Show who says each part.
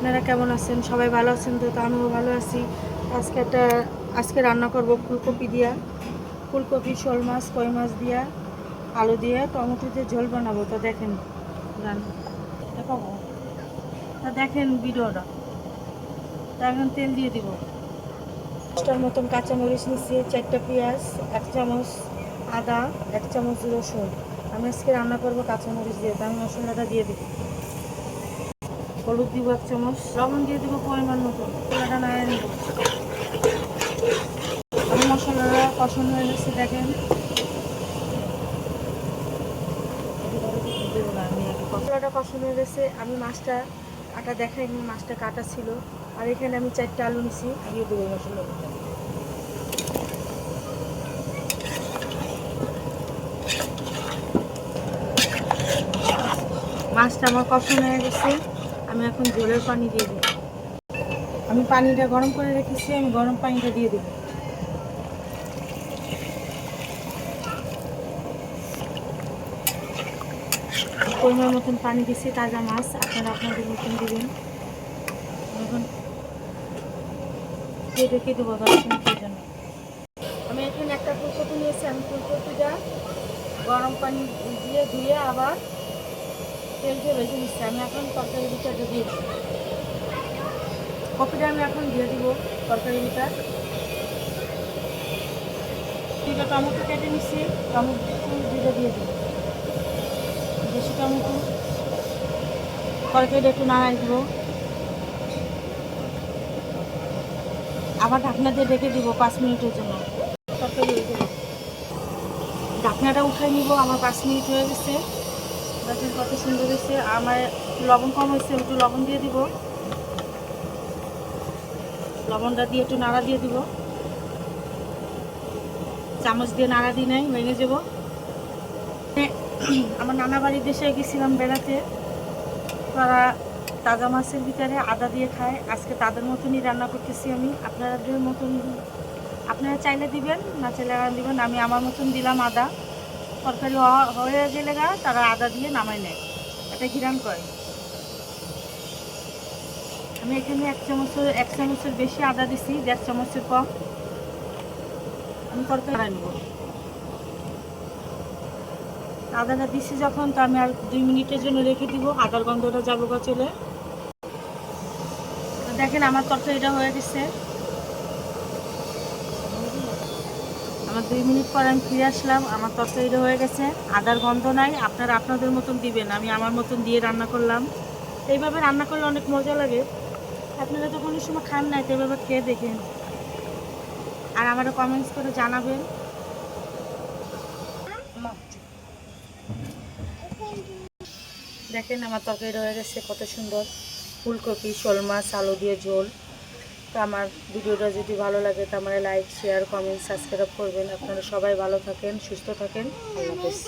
Speaker 1: আপনারা কেমন আছেন? সবাই ভালো আছেন তো? আমিও ভালো আছি। আজকে রান্না করব ফুলকপি দিয়া, ফুলকপি, শোল মাছ, কই মাছ দিয়া, আলু দিয়ে টমেটো দিয়ে ঝোল বানাবো। তো দেখেন দেখাবো। তা দেখেন ভিডিওটা। তা এখন তেল দিয়ে দিব। 10টার মতন কাঁচামরিচ নিচ্ছি, 4টা পেঁয়াজ, 1 চামচ আদা, 1 চামচ রসুন। আমি আজকে রান্না করবো কাঁচামরিচ দিয়ে, তো আমি মশলাটা দিয়ে দিব। হলুদ দিব 1 চামচ, লবণ দিয়ে দিব পরিমাণ মতো। মশলাটা নাড়িয়ে নিব। আমি মশলাটা কষানো হয়ে গেছে দেখেন। মশলাটা কষানো হয়ে গেছে। আমি মাছটা কাটা দেখাইনি, মাছটা কাটা ছিল। আর এখানে আমি 4টা আলু নিছি, দিয়ে দেবো মশলার মধ্যে। মাছটা আমার কষানো হয়ে গেছে। আমি এখন ঝোলের পানি দিয়ে দেবো। আমি পানিটা গরম করে রেখেছি, আমি গরম পানিটা দিয়ে দেবো। পরিমাণ মতন পানি দিচ্ছি, তাজা মাছ আপনারা আপনাদের মতন দিবেন। এখন রেখে দেবো 10 মিনিটের জন্য। আমি এখানে একটা ফুলকপি নিয়েছি, আমি ফুলকপিটা গরম পানি দিয়ে ধুয়ে আবার তেল দিয়ে ভেজে নিচ্ছি। আমি এখন তরকারি ভিতরটা দিয়ে দেবো। কপিটা আমি এখন দিয়ে দিব তরকারি ভিতর। 2টা টমেটো কেটে নিচ্ছি, টমেটো 2টা দিয়ে দেবো। বেশি টমেটো তরকারিটা একটু নাড়াই দেবো। আবার ঢাকনা দিয়ে ঢেকে দিব 5 মিনিটের জন্য। তরকারি হয়ে যাবে। ঢাকনাটা উঠাই নিব। আমার 5 মিনিট হয়ে গেছে। দেখেন কত সুন্দর হয়েছে। আমার লবণ কম হয়েছে, একটু লবণ দিয়ে দিব। লবণটা দিয়ে একটু নাড়া দিয়ে দিব। চামচ দিয়ে নাড়া দিই নাই, ভেঙে যাব। আমার নানা বাড়ির দেশে গেছিলাম বেড়াতে। তারা তাজা মাছের ভিতরে আদা দিয়ে খায়। আজকে তাদের মতনই রান্না করতেছি আমি। আপনাদের মতন আপনারা চাইলে দিবেন, না চাইলে দিবেন। আমি আমার মতন দিলাম আদা। তরকারি হয়ে গেলে তারা আদা দিয়ে নামাই নেয়, এটা ঘিরান করে। আমি এখানে 1 চামচের বেশি আদা দিছি, 1.5 চামচের কম। আমি তরকারি নেব। আদাটা দিছি যখন, তো আমি আর 2 মিনিটের জন্য রেখে দিব, আদার গন্ধটা যাবো চলে। তো দেখেন আমার তরকারিটা হয়ে গেছে। আমার 2 মিনিট পর আমি ফিরে আসলাম। আমার তরকারিটা হয়ে গেছে, আদার গন্ধ নাই। আপনারা আপনাদের মতন দিবেন, আমি আমার মতন দিয়ে রান্না করলাম। এইভাবে রান্না করলে অনেক মজা লাগে। আপনারা তো কোনো সময় খান নাই, তো এভাবে খেয়ে দেখেন। আর আমারও কমেন্টস করে জানাবেন। দেখেন আমার তরকারিটা হয়ে গেছে কত সুন্দর। ফুলকপি, শোল মাছ, আলু দিয়ে ঝোল। তো আমার ভিডিওটা যদি ভালো লাগে তো আমার লাইক, শেয়ার, কমেন্ট, সাবস্ক্রাইব করবেন। আপনারা সবাই ভালো থাকেন, সুস্থ থাকেন। আল্লাহ হাফেজ।